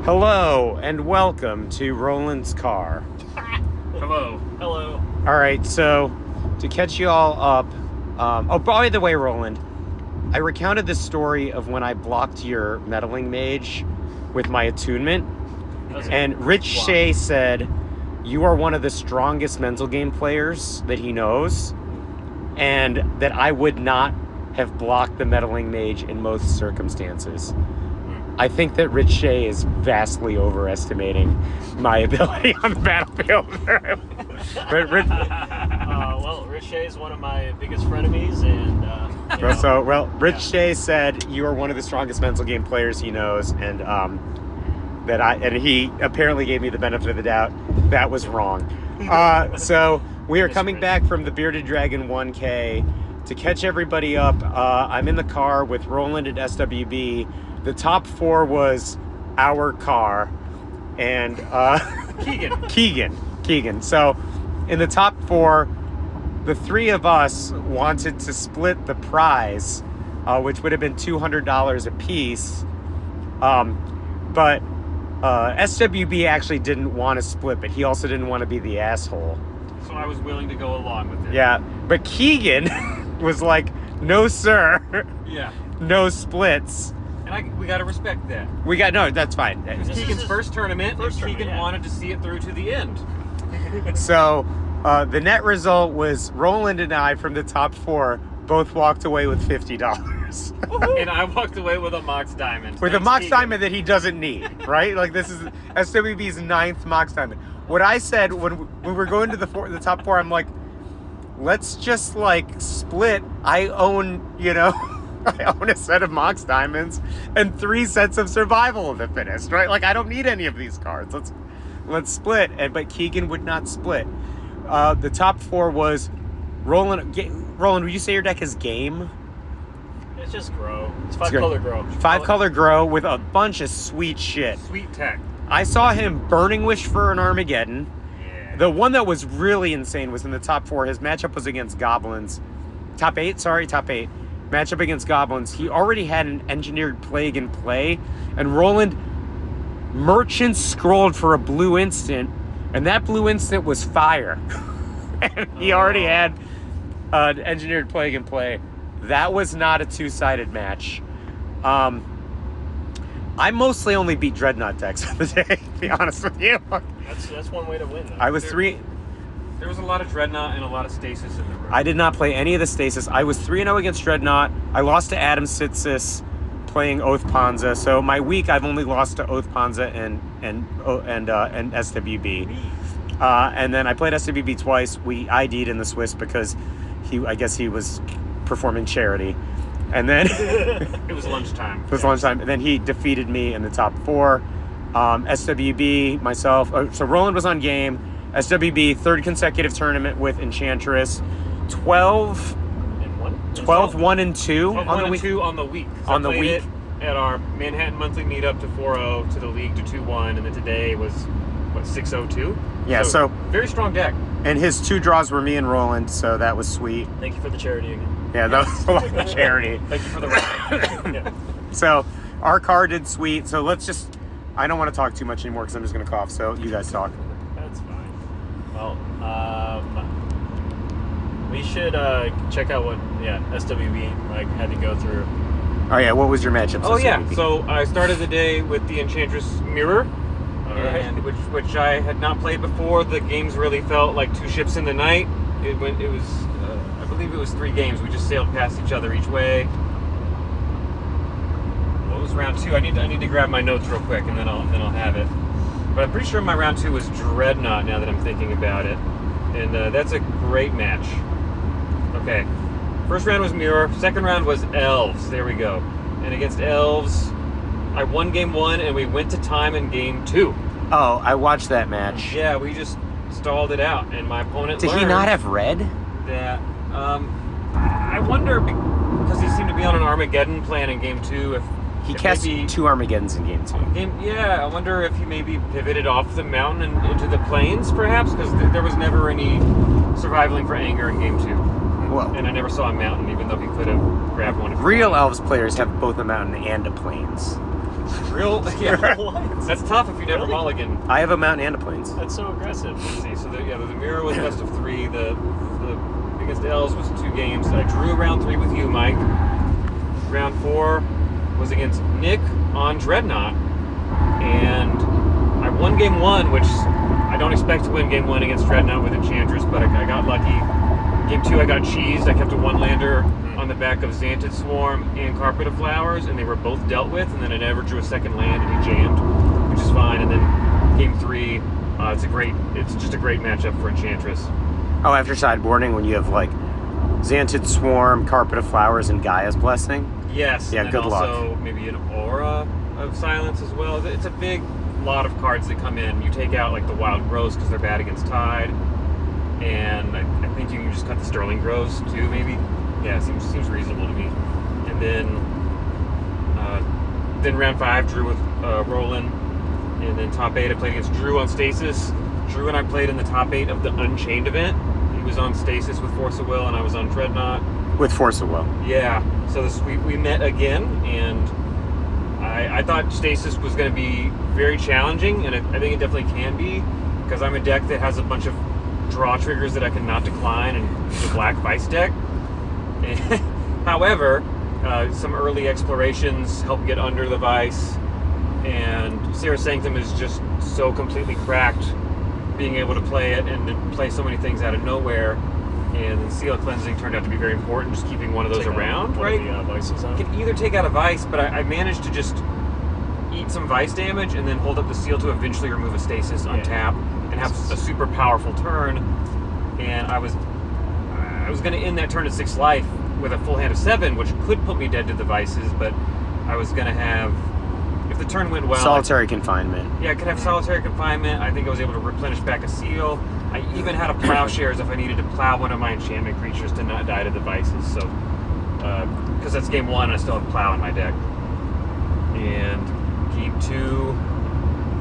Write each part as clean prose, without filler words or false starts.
Hello and welcome to Roland's car. Hello. Hello. All right, so to catch you all up, by the way, Roland, I recounted the story of when I blocked your meddling mage with my attunement, and Rich Shea said you are one of the strongest mental game players that he knows, and that I would not have blocked the meddling mage in most circumstances. I think that Rich Shea is vastly overestimating my ability on the battlefield. Rich Shea is one of my biggest frenemies, and Rich Shea said you are one of the strongest mental game players he knows, and he apparently gave me the benefit of the doubt. That was wrong. So we are coming back from the Bearded Dragon 1K to catch everybody up. I'm in the car with Roland and SWB. The top four was our car, and Keegan. So in the top four, the three of us wanted to split the prize, which would have been $200 a piece. But SWB actually didn't want to split, but he also didn't want to be the asshole. So I was willing to go along with it. Yeah, but Keegan was like, no, sir. Yeah. No splits. And we got to respect that. No, that's fine. It was Keegan's first tournament, and Keegan wanted to see it through to the end. So the net result was Roland and I, from the top four, both walked away with $50. And I walked away with a Mox Diamond. With a Mox Diamond that he doesn't need, right? Like, this is SWB's 9th Mox Diamond. What I said when we were going to the top four, I'm like, let's just, split. I own a set of Mox Diamonds and 3 sets of Survival of the Fittest, right? Like, I don't need any of these cards. Let's split. But Keegan would not split. The top four was Roland. Roland, would you say your deck is game? It's just grow. It's 5-color grow. 5-color grow with a bunch of sweet shit. Sweet tech. I saw him Burning Wish for an Armageddon. Yeah. The one that was really insane was in the top four. His matchup was against Goblins. Top eight. Matchup against Goblins. He already had an Engineered Plague in play, and Roland Merchant scrolled for a blue instant, and that blue instant was fire. And he already had an Engineered Plague in play. That was not a two-sided match. I mostly only beat Dreadnought decks of the day, to be honest with you. That's one way to win, though. I was three. There was a lot of Dreadnought and a lot of Stasis in the room. I did not play any of the Stasis. I was 3-0 against Dreadnought. I lost to Adam Sitsis playing Oath Panza. So my week, I've only lost to Oath Panza and SWB. And then I played SWB twice. We ID'd in the Swiss because I guess he was performing charity. And then it was lunchtime. And then he defeated me in the top four. SWB, myself. So Roland was on game. SWB, 3rd consecutive tournament with Enchantress. 12-1-2 on the week. So on the I played week. It at our Manhattan monthly meetup to 4-0, to the league to 2-1, and then today was 6-0-2. Yeah, so very strong deck. And his 2 draws were me and Roland, so that was sweet. Thank you for the charity again. Yeah, that was a lot of charity. Thank you for the Yeah. So our car did sweet. So I don't want to talk too much anymore because I'm just going to cough. So you guys talk. That's fine. Well, we should check out what SWB had to go through. Oh yeah, what was your matchup? Oh yeah, so I started the day with the Enchantress Mirror, and which I had not played before. The games really felt like 2 ships in the night. I believe it was 3 games. We just sailed past each other each way. What was round 2? I need to grab my notes real quick, and then I'll have it. But I'm pretty sure my round 2 was Dreadnought, now that I'm thinking about it. And that's a great match. Okay. First round was Mirror. Second round was Elves. There we go. And against Elves, I won game 1, and we went to time in game 2. Oh, I watched that match. Yeah, we just stalled it out, and my opponent Did he not have red? That, I wonder, because he seemed to be on an Armageddon plan in game 2, if he cast 2 Armageddons in game 2. I wonder if he maybe pivoted off the mountain and into the plains, perhaps, because there was never any surviving for anger in game 2. Whoa. And I never saw a mountain, even though he could have grabbed one. Real Elves players have both a mountain and a plains. Real, yeah. What? That's tough if you never Really? mulligan. I have a mountain and a plains. That's so aggressive. Let's see, so the mirror was best of 3. The against L's was 2 games. I drew round 3 with you, Mike. Round 4 was against Nick on Dreadnought, and I won game 1, which I don't expect to win game 1 against Dreadnought with Enchantress, but I got lucky. Game 2, I got cheesed. I kept a 1-lander on the back of Xantid Swarm and Carpet of Flowers, and they were both dealt with, and then I never drew a second land, and he jammed, which is fine. And then game 3, it's just a great matchup for Enchantress. Oh, after sideboarding, when you have like Xantid Swarm, Carpet of Flowers, and Gaia's Blessing? Yes. Yeah, and good luck. Also, maybe an Aura of Silence as well. It's a big lot of cards that come in. You take out like the Wild Grows because they're bad against Tide, and I think you can just cut the Sterling Grows too, maybe. Yeah, seems reasonable to me. And then round 5, Drew with Roland, and then top 8 I played against Drew on Stasis. Drew and I played in the top 8 of the Unchained event. He was on Stasis with Force of Will, and I was on Dreadnought With Force of Will. Yeah. So we met again, and I thought Stasis was going to be very challenging, and I think it definitely can be, because I'm a deck that has a bunch of draw triggers that I cannot decline, and it's a black Vice deck. However, some early explorations help get under the Vice, and Sarah Sanctum is just so completely cracked, being able to play it and to play so many things out of nowhere. And Seal Cleansing turned out to be very important, just keeping one of those around, right? Vices out. You can either take out a Vice, but I managed to just eat some Vice damage and then hold up the Seal to eventually remove a Stasis on tap and have a super powerful turn. And I was going to end that turn at 6 life with a full hand of 7, which could put me dead to the Vices, but I was going to have, if the turn went well... Solitary Confinement. Yeah, I could have Solitary Confinement. I think I was able to replenish back a Seal. I even had a Plowshares if I needed to plow one of my enchantment creatures to not die to the Vices. So, because that's game 1, and I still have Plow in my deck. And game 2,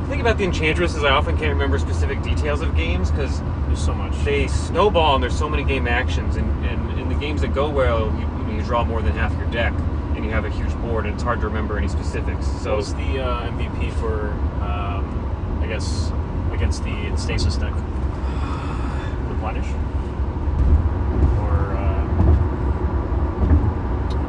the thing about the Enchantress is I often can't remember specific details of games because There's so much. they snowball and there's so many game actions. And in the games that go well, you draw more than half your deck, and you have a huge board, and it's hard to remember any specifics. So What was the MVP for, I guess, against the Stasis deck? Replenish? Or,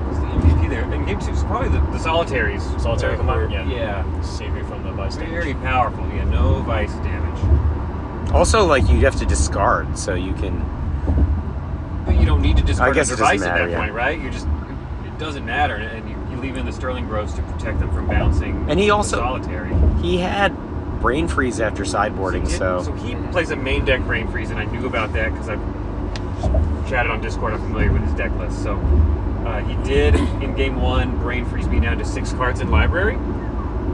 what's the MVP there? In game 2, it's probably the Solitaries. Solitary Combine? Yeah. Yeah. Save you from the Vice damage. Very powerful. Yeah, no Vice damage. Also, like, you have to discard, so you can... But you don't need to discard I guess your it doesn't Vice at matter, that yeah. point, right? It doesn't matter, and you leave in the Sterling Groves to protect them from bouncing. And he the also- Solitary. He had Brain Freeze after sideboarding, So he plays a main deck Brain Freeze, and I knew about that because I've chatted on Discord. I'm familiar with his deck list. So he did, in game 1, Brain Freeze me down to 6 cards in library.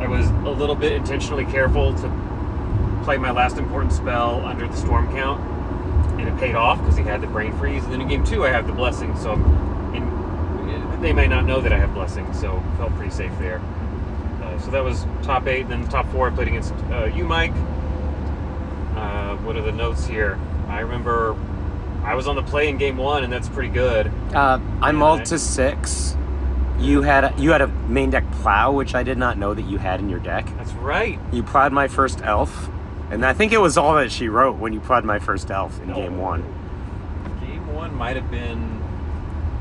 I was a little bit intentionally careful to play my last important spell under the Storm Count, and it paid off because he had the Brain Freeze. And then in game 2, I have the Blessing, so they may not know that I have Blessing, so felt pretty safe there. So that was top 8, and then top 4 I played against you, Mike. What are the notes here? I remember I was on the play in game 1, and that's pretty good. I mulled to 6. You had a main deck Plow, which I did not know that you had in your deck. That's right. You plowed my first elf, and I think it was all that she wrote when you plowed my first elf in game 1. Game 1 might have been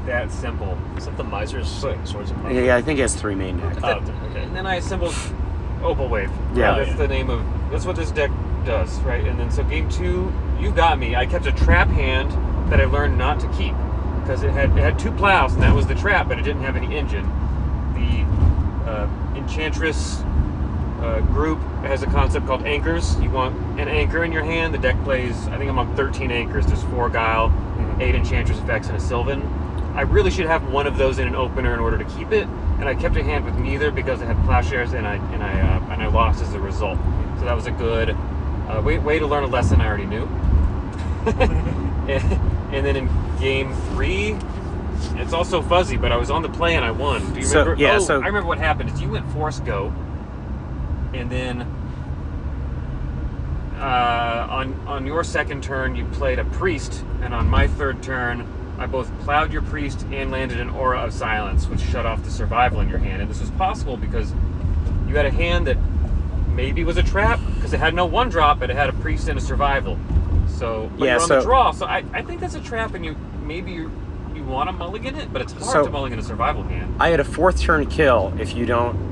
that simple. Is that the Miser's Swords of Power? Yeah, I think it has 3 main decks. Oh, okay. And then I assembled Opal Wave. Yeah. That's the name of, that's what this deck does, right? And then so game 2, you got me. I kept a trap hand that I learned not to keep because it had 2 plows, and that was the trap, but it didn't have any engine. The Enchantress group has a concept called anchors. You want an anchor in your hand. The deck plays, I think I'm on 13 anchors. There's 4 Guile, 8 Enchantress effects, and a Sylvan. I really should have one of those in an opener in order to keep it, and I kept a hand with neither because I had Plowshares, and I lost as a result. So that was a good way to learn a lesson I already knew. and then in game 3, it's also fuzzy, but I was on the play and I won. Do you remember? Yeah, I remember what happened is you went Force Go, and then on your second turn you played a Priest, and on my third turn I both plowed your Priest and landed an Aura of Silence, which shut off the survival in your hand. And this was possible because you had a hand that maybe was a trap because it had no 1-drop, but it had a priest and a survival. So but you're on the draw. So I think that's a trap, and you want to mulligan it, but it's hard to mulligan a survival hand. I had a 4th turn kill if you don't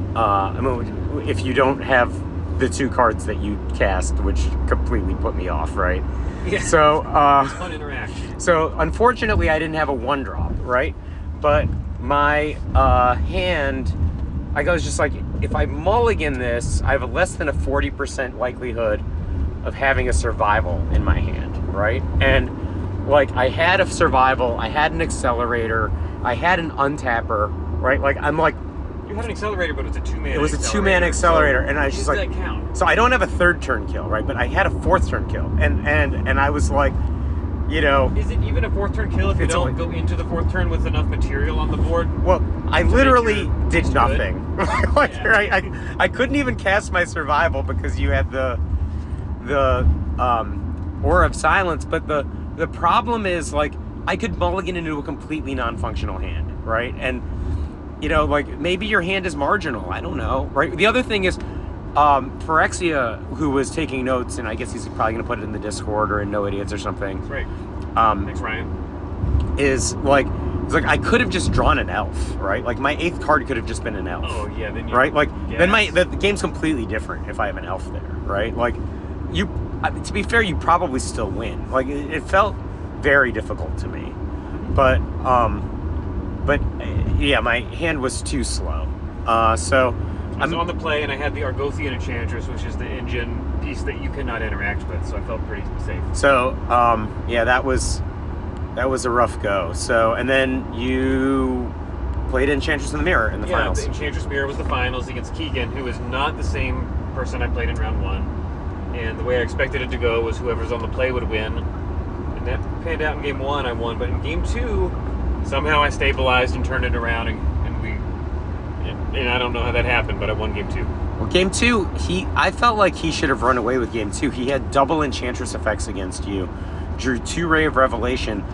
if you don't have the 2 cards that you cast, which completely put me off, right? Yeah. So it's fun interaction. So unfortunately I didn't have a 1-drop, right? But my hand, I was just like, if I mulligan this, I have a less than a 40% likelihood of having a survival in my hand, right? And like, I had a survival, I had an accelerator, I had an untapper, right? Like, I'm like, you had an accelerator, but it was a 2-man. It was a 2-man accelerator, so and I was just like, that count? So I don't have a 3rd turn kill, right? But I had a 4th turn kill, and I was like, you know, is it even a 4th turn kill if you don't go into the 4th turn with enough material on the board? Well, I literally did nothing. Like, I couldn't even cast my survival because you had the Aura of Silence. But the problem is, like, I could mulligan into a completely non-functional hand, right? And you know, like, maybe your hand is marginal. I don't know, right? The other thing is, Phyrexia, who was taking notes, and I guess he's probably going to put it in the Discord or in No Idiots or something. That's right. Thanks, Ryan. It's like I could have just drawn an elf, right? Like, my 8th card could have just been an elf. Oh yeah, then right? Like, then the game's completely different if I have an elf there, right? Like, to be fair, you probably still win. Like, it felt very difficult to me, but yeah, my hand was too slow. So I was on the play, and I had the Argothian Enchantress, which is the engine piece that you cannot interact with, so I felt pretty safe. So, yeah, that was a rough go. So, and then you played Enchantress in the Mirror in the finals. Yeah, the Enchantress Mirror was the finals against Keegan, who is not the same person I played in round 1. And the way I expected it to go was whoever's on the play would win. And that panned out in game 1, I won. But in game 2, somehow I stabilized and turned it around, and I don't know how that happened, but I won game 2. Well, game 2, I felt like he should have run away with game 2. He had double Enchantress effects against you, drew 2 Ray of Revelation,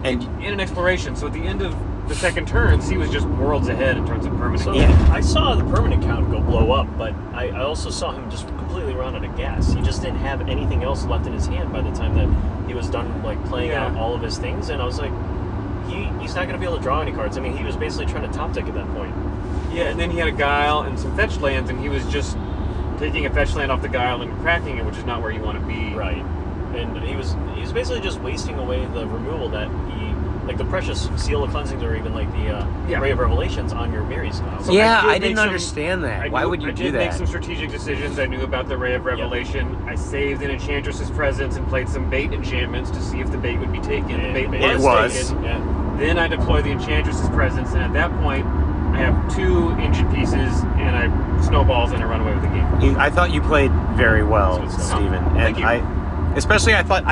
and in an exploration. So at the end of the second turns, he was just worlds ahead in terms of permanent. So I saw the permanent count go blow up, but I also saw him just completely run out of gas. He just didn't have anything else left in his hand by the time that he was done, like, playing out all of his things, and I was like, he's not going to be able to draw any cards. I mean, he was basically trying to top deck at that point. Yeah, and then he had a Guile and some fetch lands, and he was just taking a fetch land off the Guile and cracking it, which is not where you want to be. Right. And he was basically just wasting away the removal that he, like the Precious Seal of Cleansings, or even like the Ray of Revelations on your Miris. So I didn't understand that. Why would you do that? I did make some strategic decisions. I knew about the Ray of Revelation. I saved an Enchantress's Presence and played some bait enchantments to see if the bait would be taken. And the bait was taken. Yeah. Then I deploy the Enchantress's Presence, and at that point, I have 2 engine pieces, and I snowballs, and I run away with the game. I thought you played very well, Steven. And Thank you. I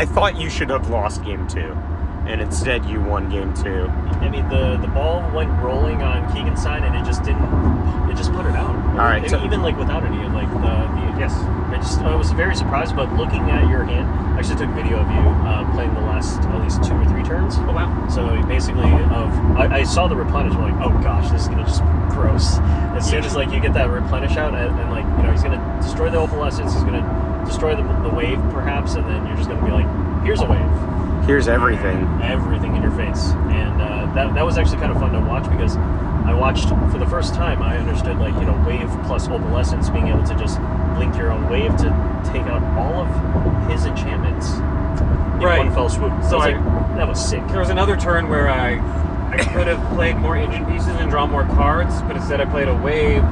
thought you should have lost game 2, and instead you won game 2. I mean, the ball went rolling on Keegan's side, and it just put it out. All right, even like without any like I was very surprised, but looking at your hand, I actually took video of you playing the last at least 2 or 3 turns. Oh wow! So basically, I saw the replenish, I'm like, oh gosh, this is gonna just be gross. As soon as like you get that replenish out, and like, you know, he's gonna destroy the opalescence, he's gonna destroy the wave perhaps, and then you're just gonna be like, here's a wave. Here's everything. Everything in your face. And that was actually kind of fun to watch, because I watched, for the first time, I understood, like, you know, wave plus opalescence, being able to just blink your own wave to take out all of his enchantments in one fell swoop. So that was sick. There was another turn where I could have played more engine pieces and drawn more cards, but instead I played a wave,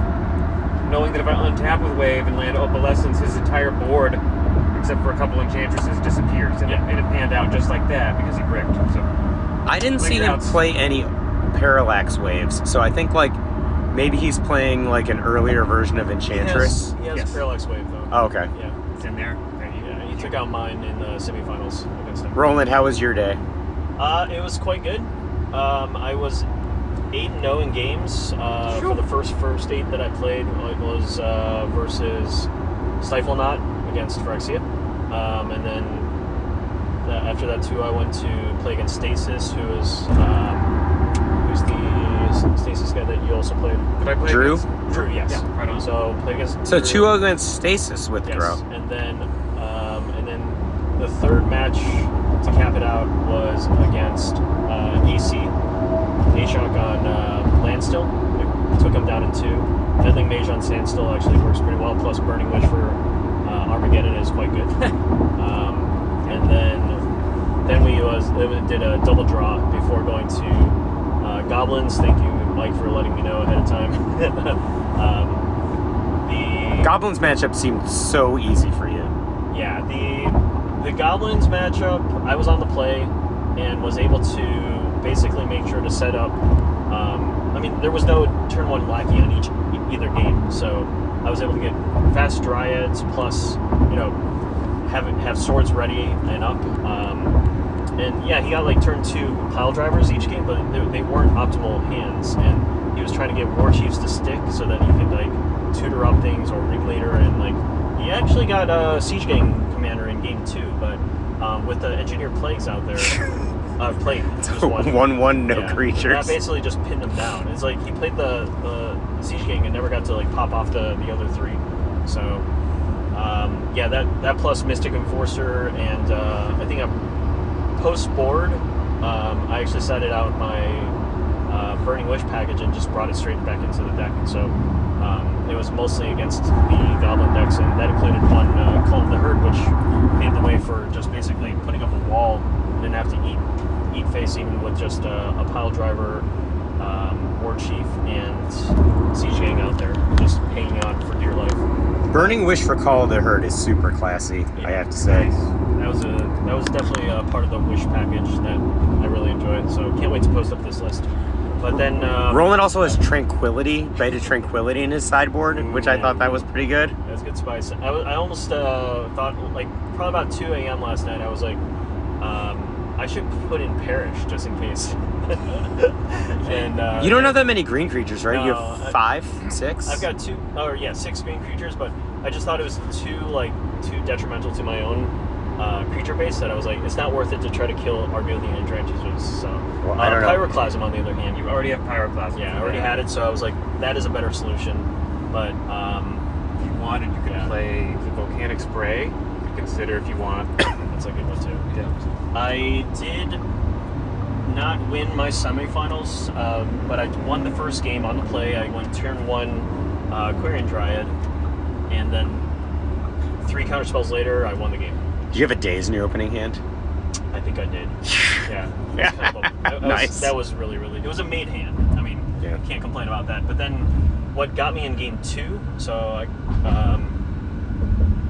knowing that if I untap with wave and land opalescence, his entire board, except for a couple enchantresses, disappears, and it panned out just like that because he bricked. So I didn't see him play any parallax waves, so I think, like, maybe he's playing like an earlier version of Enchantress. He has parallax wave though. Oh, okay. Yeah, it's in there. Yeah, he took out mine in the semifinals against him. Roland, how was your day? It was quite good. I was 8-0 in games. For the first 8 that I played, it was versus Stifle Knot against Phyrexia. And then after that too, I went to play against Stasis, who's the Stasis guy that you also played. Did I play Drew? against? Drew, yes. Yeah, right on. So played against So Drew. 2 against Stasis with Yes, Grow. and then the third match to cap it out was against AC. A-Shock on Landstill. It took him down in 2. Meddling Mage on Sandstill actually works pretty well, plus Burning Wish for Armageddon is quite good. And then we did a double draw before going to Goblins. Thank you, Mike, for letting me know ahead of time. The Goblins matchup seemed so easy for you. Yeah, the Goblins matchup, I was on the play and was able to basically make sure to set up. I mean, there was no turn 1 lackey on either game, so I was able to get fast Dryads plus, have swords ready and up. And yeah, he got like turn 2 pile drivers each game, but they weren't optimal hands, and he was trying to get war chiefs to stick so that he could like tutor up things or regulator, and like he actually got a siege gang commander in game 2, but with the engineered plagues out there, played just 1/1 no yeah, creatures. that basically just pinned him down. It's like he played the siege gang and never got to like pop off the other 3. So yeah, that plus Mystic Enforcer, and I think post board, I actually set it out my Burning Wish package and just brought it straight back into the deck. So it was mostly against the Goblin decks, and that included one Call of the Herd, which paved the way for just basically putting up a wall. Didn't have to eat face even with just a pile driver, War Chief, and Siege Gang out there, just hanging on for dear life. Burning Wish for Call of the Herd is super classy, Yeah, I have to say. nice. That was definitely a part of the Wish package that I really enjoyed. So can't wait to post up this list. But then Roland also has Tranquility, Beta Tranquility in his sideboard, which I thought that was pretty good. That was good spice. I almost thought, like, probably about 2 a.m. last night, I was like, I should put in Perish just in case. And You don't have that many green creatures, right? You No, have 5, 6? I've got 6 green creatures, but I just thought it was too detrimental to my own creature base that I was like, it's not worth it to try to kill Argothian and Tranches. So Well, I don't know. Pyroclasm, on the other hand, You already have Pyroclasm. yeah, I already had it, so I was like, that is a better solution. But If you wanted, you could Yeah. play the Volcanic Spray. You could consider if you want. that's a good one too. Yeah. I did not win my semifinals, but I won the first game on the play. I went turn 1 Quarian Dryad, and then 3 counterspells later, I won the game. Do you have a Daze in your opening hand? I think I did. Yeah. Nice. That was really, really... It was a made hand. I mean, Yeah. can't complain about that. But then what got me in game 2, so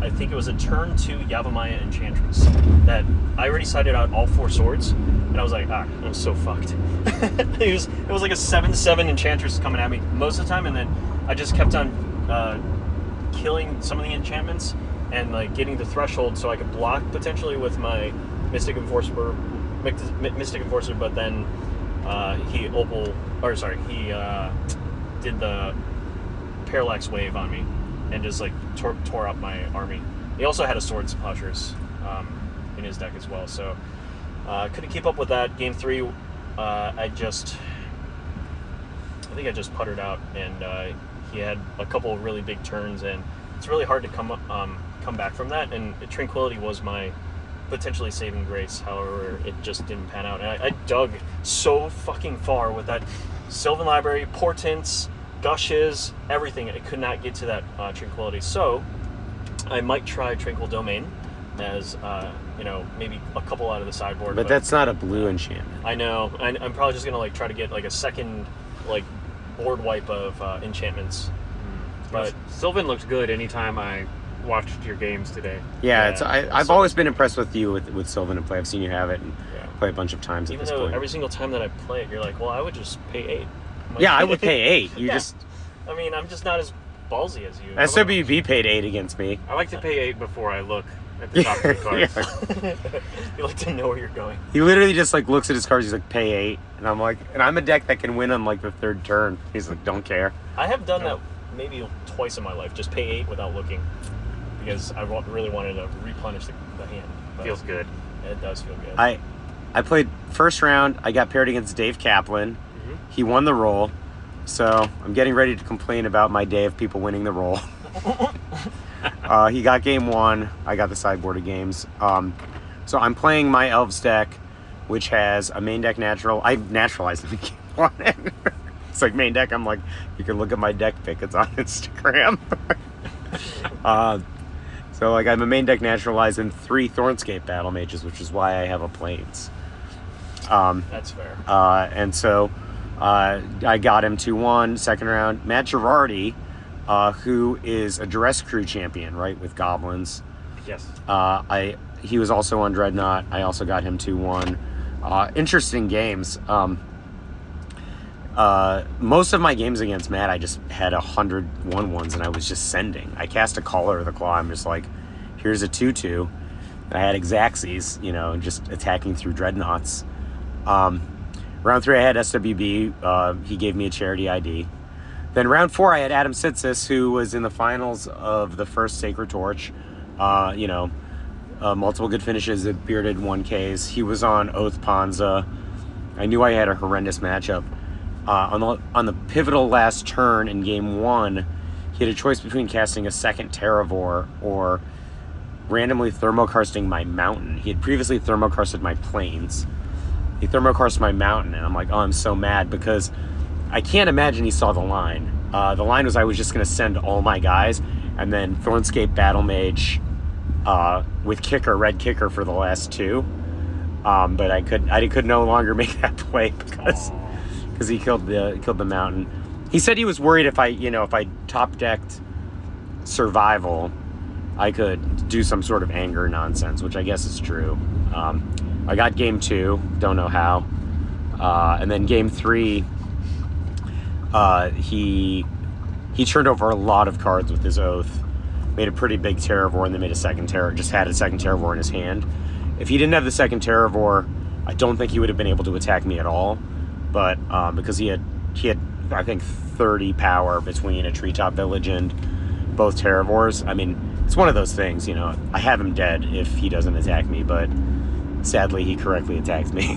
I think it was a turn 2 Yavimaya Enchantress that I already sided out all 4 swords, and I was like, I'm so fucked. it was like a 7/7 Enchantress coming at me most of the time, and then I just kept on killing some of the enchantments and like getting the threshold so I could block potentially with my Mystic Enforcer, but then he did the Parallax Wave on me and just like tore up my army. He also had a Swords of Hushers in his deck as well, so couldn't keep up with that. Game 3, I think I just puttered out, and he had a couple of really big turns, and it's really hard to come back from that. And Tranquility was my potentially saving grace. However, it just didn't pan out, and I dug so fucking far with that Sylvan Library, Portents, Gushes, everything. I could not get to that Tranquility, so I might try Tranquil Domain as maybe a couple out of the sideboard. But that's not a blue enchantment. I know. I'm probably just gonna like try to get like a second like board wipe of enchantments. But Sylvan looked good anytime I watched your games today. Yeah, Yeah. I've always been impressed with you with Sylvan and play. I've seen you have it and Yeah. play a bunch of times even at this though point. every single time that I play it, you're like, well, I would just pay 8. I'm like, Yeah, I would pay 8. You Yeah. just I mean, I'm just not as ballsy as you. SWB paid 8 against me. I like to pay 8 before I look at the top 3 cards. Yeah. You like to know where you're going. He literally just like looks at his cards. He's like, pay 8, and I'm like, and I'm a deck that can win on like the 3rd turn. He's like, don't care. I have done that maybe twice in my life. Just pay 8 without looking, because I really wanted to replenish the hand. But Feels good. It does feel good. I played first round. I got paired against Dave Kaplan. He won the roll. So I'm getting ready to complain about my day of people winning the roll. He got game 1. I got the sideboard of games. So I'm playing my Elves deck, which has a main deck natural. I naturalized him in game 1. It's like main deck. I'm like, you can look at my deck pick. It's on Instagram. So like I'm a main deck naturalized in 3 Thornscape Battle Mages, which is why I have a Plains. That's fair. And so I got him 2-1 second round. Matt Girardi, who is a Duress Crew champion, right, with Goblins. Yes. He was also on Dreadnought. I also got him 2-1. Interesting games. Most of my games against Matt, I just had 101 ones, and I was just sending. I cast a Caller of the Claw. I'm just like, here's a 2-2. I had Exaxes, just attacking through Dreadnoughts. Round 3, I had SWB. He gave me a charity ID. Then round 4, I had Adam Sitsis, who was in the finals of the first Sacred Torch. Multiple good finishes at Bearded 1Ks. He was on Oath Ponza. I knew I had a horrendous matchup. On the pivotal last turn in game 1, he had a choice between casting a second Terravore or randomly thermokarsting my mountain. He had previously thermokarsted my Plains. He thermokarsted my mountain, and I'm like, oh, I'm so mad because I can't imagine he saw the line. The line was I was just going to send all my guys and then Thornscape Battle Mage with kicker, red kicker for the last 2. But I could no longer make that play because he killed the mountain. He said he was worried if I top decked Survival, I could do some sort of anger nonsense, which I guess is true. I got game 2, don't know how. And then game 3, he turned over a lot of cards with his Oath, made a pretty big Terravore, and then made a second just had a second Terravore in his hand. If he didn't have the second Terravore, I don't think he would have been able to attack me at all. But because he had I think 30 power between a Treetop Village and both Terravores. I mean, it's one of those things, I have him dead if he doesn't attack me, but sadly he correctly attacked me.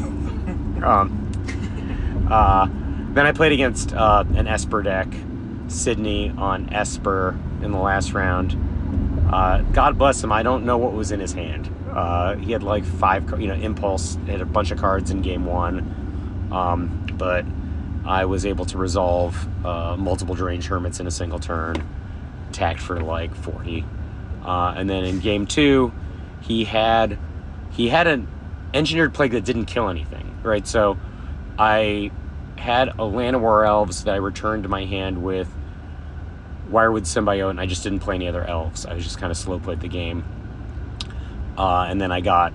Then I played against an Esper deck, Sydney on Esper in the last round. God bless him, I don't know what was in his hand. He had like 5, Impulse, had a bunch of cards in game 1. But I was able to resolve multiple Deranged Hermits in a single turn, attacked for like 40. And then in game 2, he had an Engineered Plague that didn't kill anything, right? So I had a Llanowar Elves that I returned to my hand with Wirewood Symbiote, and I just didn't play any other elves. I was just kind of slow played the game. And then I got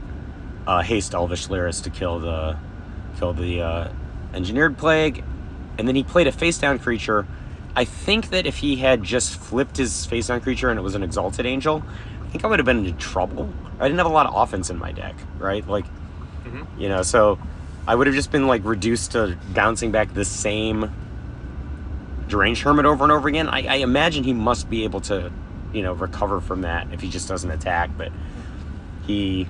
Haste Elvish Lyris to kill the Engineered Plague, and then he played a face-down creature. I think that if he had just flipped his face-down creature and it was an Exalted Angel, I think I would have been in trouble. I didn't have a lot of offense in my deck, right? Like, so I would have just been like reduced to bouncing back the same Deranged Hermit over and over again. I imagine he must be able to, recover from that if he just doesn't attack, but he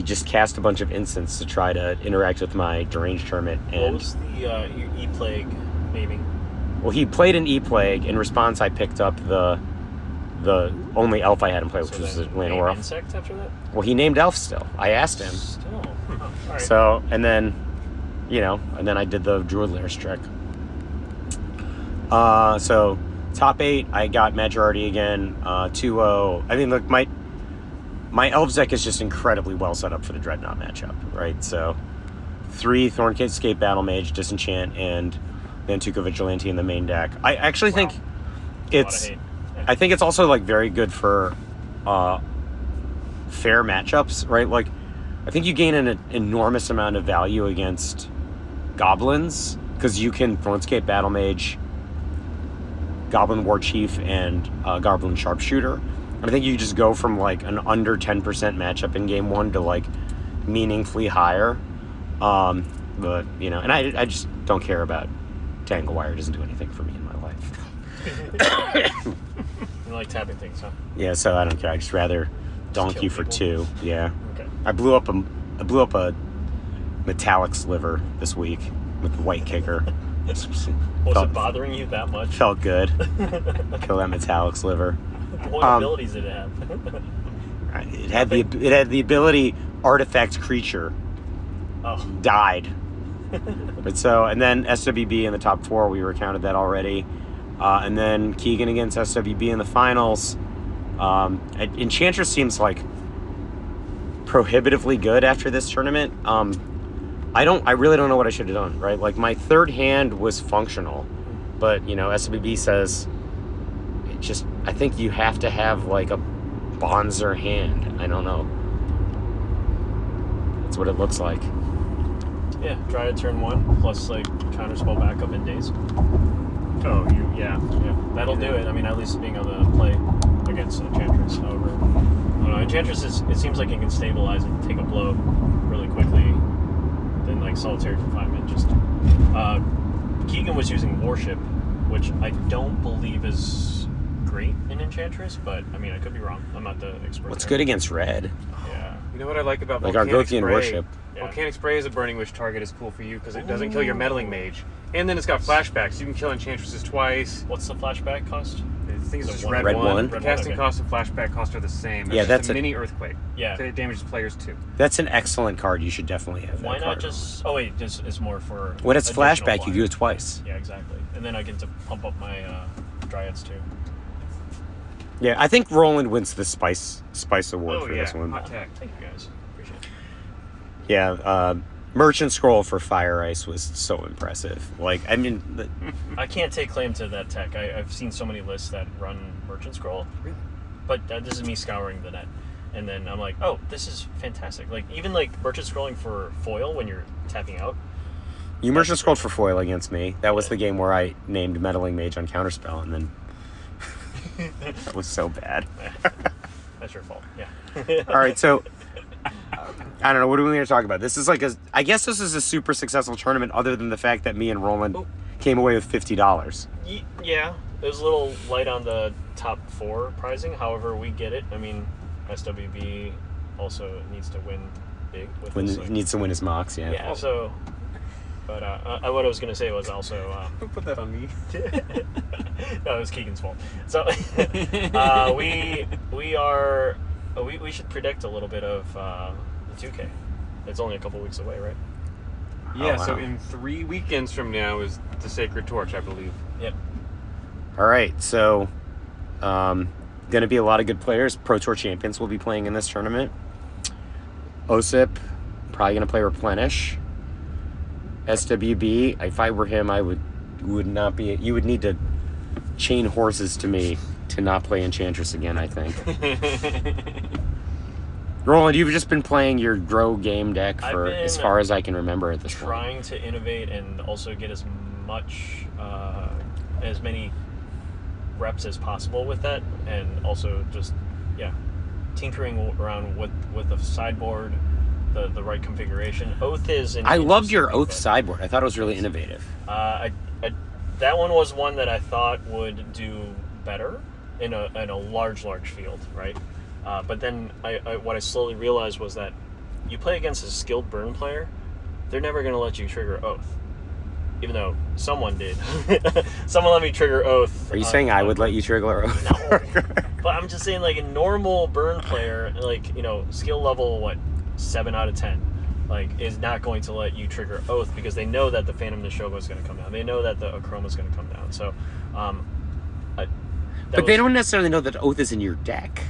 just cast a bunch of instants to try to interact with my Deranged Hermit. And what was the E-Plague naming? Well, he played an E-Plague. In response, I picked up the only elf I had him play, which was Llanowar. Insect after that? Well, he named elf still. I asked him. Still. All right. So, and then I did the Druid Lyris trick. So, top 8, I got Majority again, 2-0. I mean, look, my Elves deck is just incredibly well set up for the Dreadnought matchup, right? So, 3 Thornscape Battle Mage, Disenchant, and Nantuko Vigilante in the main deck. I actually think I think it's also like very good for fair matchups, right? Like, I think you gain an enormous amount of value against Goblins because you can Thornscape Battle Mage, Goblin War Chief, and Goblin Sharpshooter. I think you just go from like an under 10% matchup in game 1 to like meaningfully higher. But and I just don't care about Tangle Wire. It doesn't do anything for me in my life. You like tapping things, huh? Yeah, so I don't care. I just rather donk you for people? 2. Yeah. Okay. I blew up a metallic sliver this week with the white kicker. Was it bothering you that much? Felt good. Kill that metallic sliver. What abilities did it have? It had the ability artifact creature. Oh. Died. But so, and then SWB in the top 4, we recounted that already. And then Keegan against SWB in the finals. Enchantress seems like prohibitively good after this tournament. I really don't know what I should have done, right? Like, my third hand was functional, but, SWB says, I think you have to have, like, a Bonzer hand. I don't know. That's what it looks like. Yeah, try to turn 1, plus, like, counterspell backup in days. Oh, yeah. That'll do it. I mean, at least being able to play against Enchantress. However, I don't know. Enchantress it seems like it can stabilize and take a blow really quickly. Then, like, Solitary Confinement. Keegan was using Warship, which I don't believe is great in Enchantress, but I mean, I could be wrong. I'm not the expert. What's good against red? Yeah. You know what I like about like Volcanic Argothian Spray? Worship. Yeah. Volcanic Spray as a Burning Wish target is cool for you because it doesn't kill your Meddling Mage. And then it's got flashbacks. You can kill Enchantresses twice. What's the flashback cost? I think it's just Red red one? one. Red Casting one, okay. cost and flashback cost are the same. Yeah, It's that's just a a- mini Earthquake. Yeah. So it damages players too. That's an excellent card. You should definitely have that Why not card. just... Oh, wait, it's more for... When it's additional flashback, you flying. do it twice. Yeah, exactly. And then I get to pump up my Dryads, too. Yeah, I think Roland wins the Spice Award for this one. Hot tech. Thank you, guys. Appreciate it. Yeah, Merchant Scroll for Fire Ice was so impressive. Like, I mean... I can't take claim to that tech. I've seen so many lists that run Merchant Scroll. Really? But this is me scouring the net. And then I'm like, oh, this is fantastic. Like, even like Merchant Scrolling for foil when you're tapping out. You Merchant Scrolled for foil against me. That was the game where I named Meddling Mage on Counterspell, and then... that was so bad. That's your fault. Yeah. All right, so... I don't know, what are we going to talk about? This is like I guess this is a super successful tournament other than the fact that me and Roland came away with $50. Yeah, it was a little light on the top 4 prizing. However, we get it. I mean, SWB also needs to win big. With When this, he needs to win his mocks, yeah. Yeah, so... But what I was going to say was also... Don't put that on me. no, it was Keegan's fault. So we should predict a little bit of the 2K. It's only a couple weeks away, right? Yeah, Oh, wow. so in 3 weekends from now is the Sacred Torch, I believe. Yep. All right, so going to be a lot of good players. Pro Tour champions will be playing in this tournament. OSIP, probably going to play Replenish. SWB, if I were him, would not be. You would need to chain horses to me to not play Enchantress again, I think. Roland, you've just been playing your Grow game deck for as far as I can remember at this point. Trying to innovate and also get as many reps as possible with that, and also just tinkering around with the sideboard, the right configuration. Oath is I loved your interesting Oath thing, sideboard. I thought it was really innovative. that one was one that I thought would do better in a large field, right? But then what I slowly realized was that you play against a skilled burn player, they're never going to let you trigger Oath. Even though someone did. Someone let me trigger Oath. Are you saying I would let you trigger Oath? No. But I'm just saying, like, a normal burn player, like, skill level, 7 out of 10, like, is not going to let you trigger Oath because they know that the Phantom Nishoba is going to come down. They know that the Akroma is going to come down. So, But they don't necessarily know that Oath is in your deck.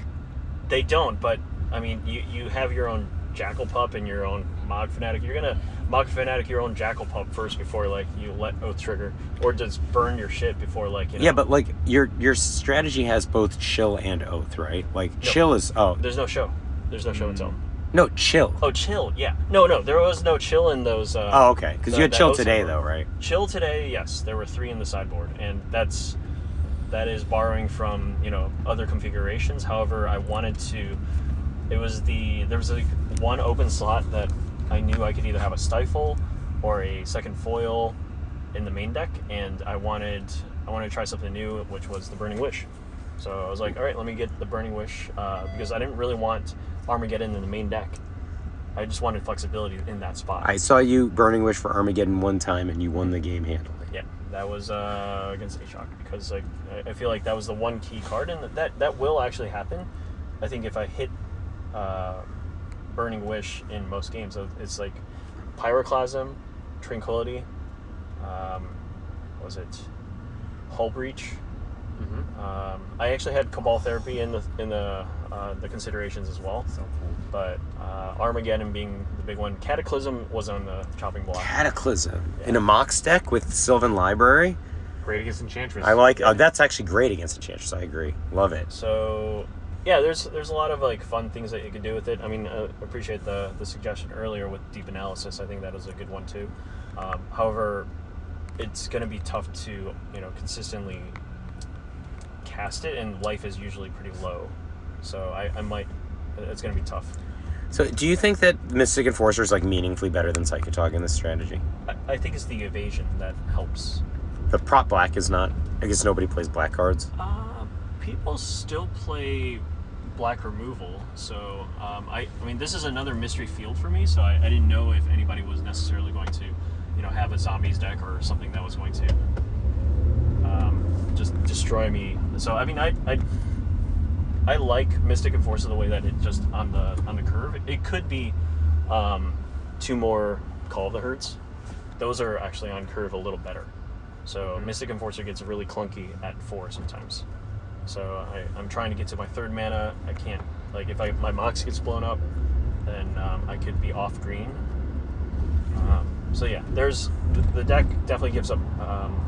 They don't, but, I mean, you have your own Jackal Pup and your own Mog Fanatic. You're going to Mog Fanatic your own Jackal Pup first before, you let Oath trigger. Or just burn your shit before, Yeah, but, your strategy has both Chill and Oath, right? Like, No. Chill is... Oh. There's no show. There's no show until... No, Chill. Oh, Chill, yeah. No, there was no Chill in those... Oh, okay. Because you had that Chill Oath today, sideboard. though, right? Chill today, yes. There were 3 in the sideboard, and that is borrowing from, other configurations. However, I wanted to... there was one open slot that I knew I could either have a Stifle or a second foil in the main deck, and I wanted to try something new, which was the Burning Wish. So I was like, all right, let me get the Burning Wish, because I didn't really want Armageddon in the main deck. I just wanted flexibility in that spot. I saw you Burning Wish for Armageddon one time, and you won the game handily. Yeah, that was against A-Shock, because like I feel like that was the one key card, and that will actually happen. I think if I hit Burning Wish in most games, it's like Pyroclasm, Tranquility, what was it, Hull Breach. Mm-hmm. I actually had Cabal Therapy in the considerations as well. So cool. But Armageddon being the big one. Cataclysm was on the chopping block. Cataclysm Yeah. in a Mox deck with Sylvan Library. Great against Enchantress. I like. Oh, that's actually great against Enchantress. I agree. Love it. So yeah, there's a lot of like fun things that you could do with it. I mean, I appreciate the suggestion earlier with deep analysis. I think that is a good one too. However, it's going to be tough to consistently cast it, and life is usually pretty low. So I might. It's going to be tough. So, do you think that Mystic Enforcer is like meaningfully better than Psychotog in this strategy? I think it's the evasion that helps. The prop black is not. I guess nobody plays black cards. People still play black removal, so I mean this is another mystery field for me. So I didn't know if anybody was necessarily going to, have a zombies deck or something that was going to just destroy me. So I mean I like Mystic Enforcer the way that it just on the curve. It could be 2 more Call of the Herds. Those are actually on curve a little better. So Mystic Enforcer gets really clunky at 4 sometimes. So I'm trying to get to my 3rd mana. I can't, like, if my Mox gets blown up, then I could be off green. So yeah, the deck definitely gives up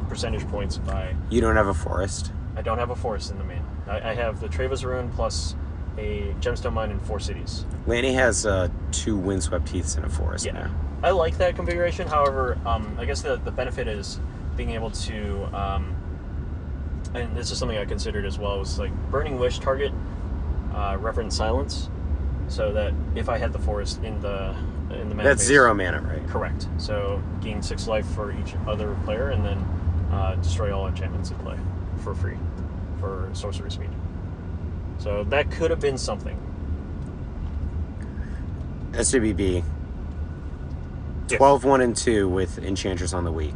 percentage points by... You don't have a forest? I don't have a forest in the main. I have the Treva's Ruin plus a Gemstone Mine in 4 cities. Lanny has 2 Windswept Heaths in a forest now. I like that configuration. However, I guess the benefit is being able to... and this is something I considered as well, was like Burning Wish target Reverent Silence, so that if I had the forest in the mana That's phase, 0 mana, right? correct. So gain 6 life for each other player, and then destroy all enchantments in play for free for sorcery speed. So that could have been something. SWB. Yes. 12-1-2 with Enchantress on the week.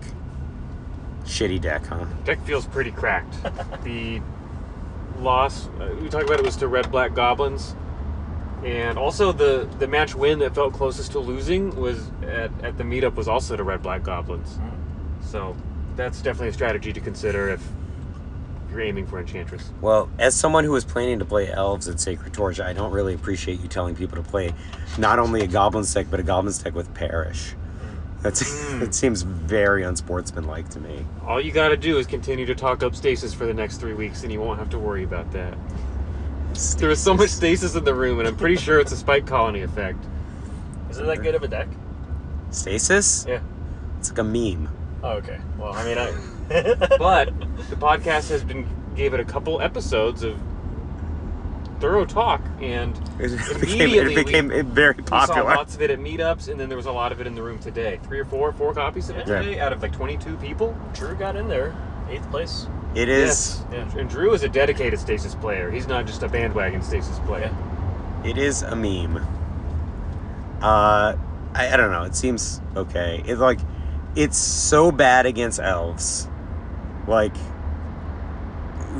Shitty deck, huh? Deck feels pretty cracked. The loss we talked about, it was to red-black goblins, and also the match win that felt closest to losing was at the meetup was also to red-black goblins. So that's definitely a strategy to consider if you're aiming for Enchantress. Well, as someone who was planning to play Elves at Sacred Torch, I don't really appreciate you telling people to play not only a Goblins deck, but a Goblins deck with Perish. That seems very unsportsmanlike to me. All you got to do is continue to talk up stasis for the next 3 weeks, and you won't have to worry about that. There was so much stasis in the room, and I'm pretty sure it's a spike colony effect. Is it that good of a deck? Stasis? Yeah. It's like a meme. Oh, okay. Well, I mean, But the podcast gave it a couple episodes of thorough talk, and It immediately became very we popular. saw lots of it at meetups, and then there was a lot of it in the room today. 3 or 4 copies of it Yeah. today out of like 22 people. Drew got in there, 8th place. It is. Yes. And Drew is a dedicated stasis player. He's not just a bandwagon stasis player. It is a meme. I don't know. It seems okay. It's so bad against elves. Like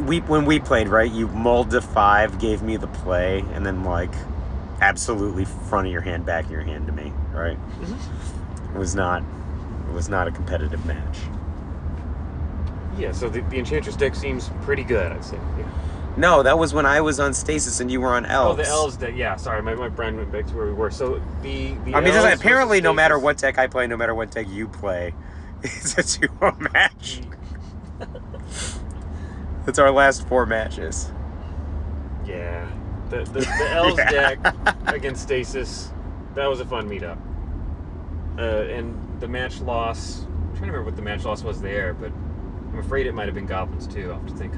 when we played, right? You mulled to 5, gave me the play, and then absolutely front of your hand, back of your hand to me, right? Mm-hmm. It was not a competitive match. Yeah, so the Enchantress deck seems pretty good, I'd say. Yeah. No, that was when I was on Stasis and you were on Elves. Oh, the Elves deck. Yeah, sorry, my brain went back to where we were. So the I mean, Elves apparently, versus no matter Stasis- what deck I play, no matter what deck you play, it's a 2-0 match. It's our last 4 matches. Yeah, the Elves Yeah. deck against Stasis, that was a fun meetup. And the match loss, I'm trying to remember what the match loss was there, but I'm afraid it might have been Goblins too. I'll have to think.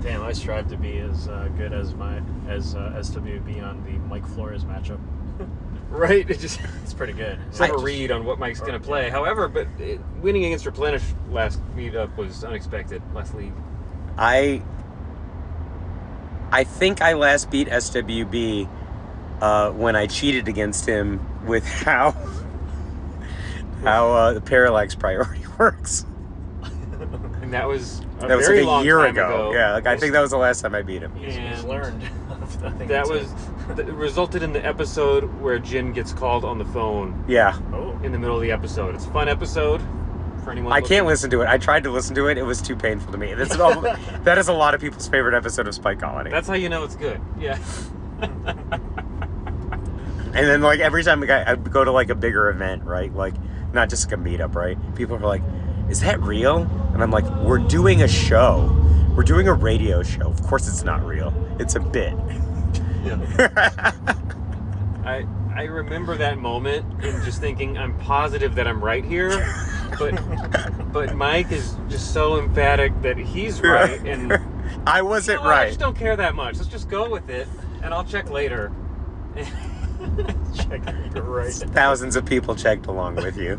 Damn, I strive to be as good as SWB on the Mike Flores matchup. Right? It's pretty good. have a read on what Mike's going to play. However, winning against Replenish last meetup was unexpected, last league. I think I last beat SWB when I cheated against him with how the parallax priority works. And that was a That was very like a long year time ago. Yeah, like I think that was the last time I beat him. He's And learned. that resulted in the episode where Jin gets called on the phone Yeah. Oh. in the middle of the episode. It's a fun episode for anyone. I can't listen to it. I tried to listen to it. It was too painful to me. That is a lot of people's favorite episode of Spike Colony. That's how you know it's good. Yeah. And then, like, every time I go to, like, a bigger event, right? Like, not just like a meetup, right? People are like, is that real? And I'm like, we're doing a show. We're doing a radio show. Of course it's not real. It's a bit. Yeah. I remember that moment and just thinking, I'm positive that I'm right here, but Mike is just so emphatic that he's right, and I wasn't I right. just don't care that much. Let's just go with it, and I'll check later. Check, you're right. Thousands of people checked along with you.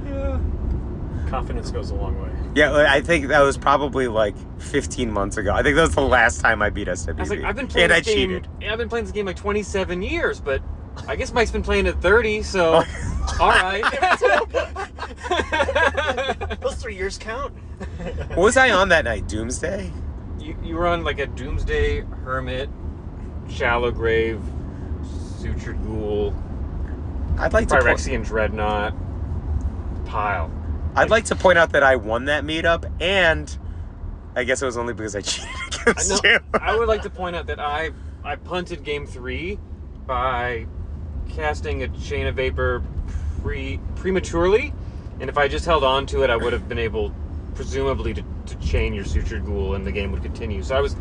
Yeah. Confidence goes a long way. Yeah, I think that was probably like 15 months ago. I think that was the last time I beat SWB. I was like, I've been playing and I this game. cheated. I've been playing this game like 27 years, but I guess Mike's been playing it 30, so all right. Those 3 years count. What was I on that night? Doomsday? You were on like a Doomsday, Hermit, Shallow Grave, Sutured Ghoul, I'd like to Phyrexian Dreadnought, Pile. I'd like to point out that I won that meetup, and I guess it was only because I cheated against you. I would like to point out that I punted game 3 by casting a Chain of Vapor prematurely, and if I just held on to it, I would have been able, presumably, to chain your Sutured Ghoul, and the game would continue. So I was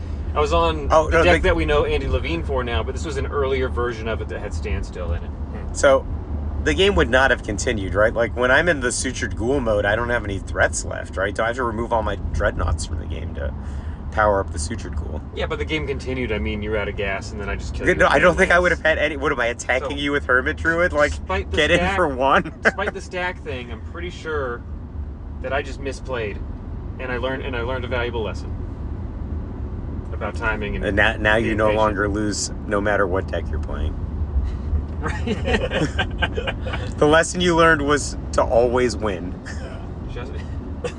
on the deck that we know Andy Levine for now, but this was an earlier version of it that had Standstill in it. So the game would not have continued, right? Like, when I'm in the Sutured Ghoul mode, I don't have any threats left, right? So I have to remove all my dreadnoughts from the game to power up the Sutured Ghoul. Yeah, but the game continued. I mean, you were out of gas, and then I just killed you. No, with I don't think I landmines. would have had any... What, am I attacking you with Hermit Druid? Like, Despite the get in stack- for one? Despite the stack thing, I'm pretty sure that I just misplayed, and I learned a valuable lesson about timing and now you being no patient. longer lose no matter what deck you're playing. Right. The lesson you learned was to always win. Just-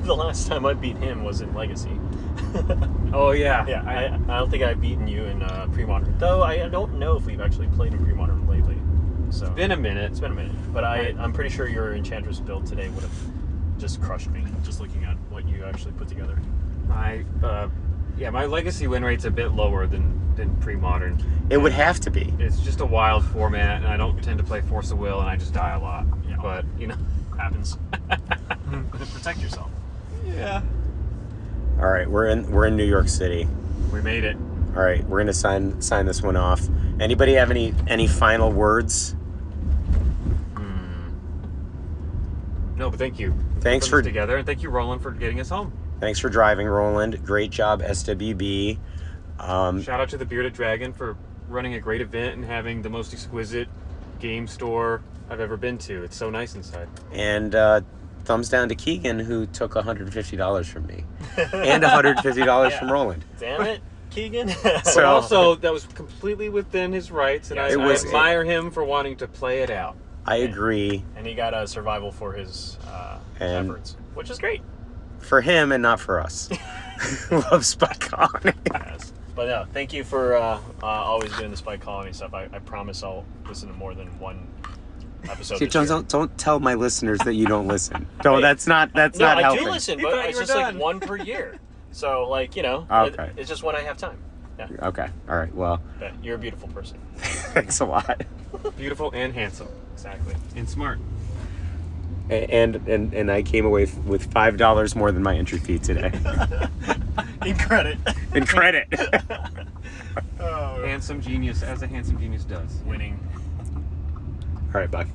The last time I beat him was in Legacy. oh yeah. Yeah, I don't think I've beaten you in Pre-Modern. Though I don't know if we've actually played in Pre-Modern lately. So It's been a minute. It's been a minute. But I'm pretty sure your Enchantress build today would have just crushed me, just looking at what you actually put together. My Legacy win rate's a bit lower than pre-modern. It would have to be. It's just a wild format, and I don't tend to play Force of Will, and I just die a lot. Yeah. But Happens. Protect yourself. Yeah. All right, we're in New York City. We made it. All right, we're gonna sign this one off. Anybody have any final words? No, but thank you. Thanks for for together, and thank you, Roland, for getting us home. Thanks for driving, Roland. Great job, SWB. Shout out to the Bearded Dragon for running a great event and having the most exquisite game store I've ever been to. It's so nice inside. And thumbs down to Keegan, who took $150 from me, and $150 from Roland. Damn it, Keegan. But also, that was completely within his rights, and Yeah, I admire him for wanting to play it out. I agree. And he got a survival for his efforts, which is great. For him and not for us. Love Spike Colony. Yes. But no, thank you for always doing the Spike Colony stuff. I promise I'll listen to more than one episode. See, this year. don't tell my listeners that you don't listen. No, Hey, that's not No, I helping. do listen, You but thought it's you were just like done. one per year. So, like, Okay. it's just when I have time. Yeah. Okay. All right. Well, But you're a beautiful person. thanks a lot. Beautiful and handsome. Exactly. And smart. And I came away with $5 more than my entry fee today. In credit. In credit. Oh, Handsome genius, as a handsome genius does. winning. All right. Bye.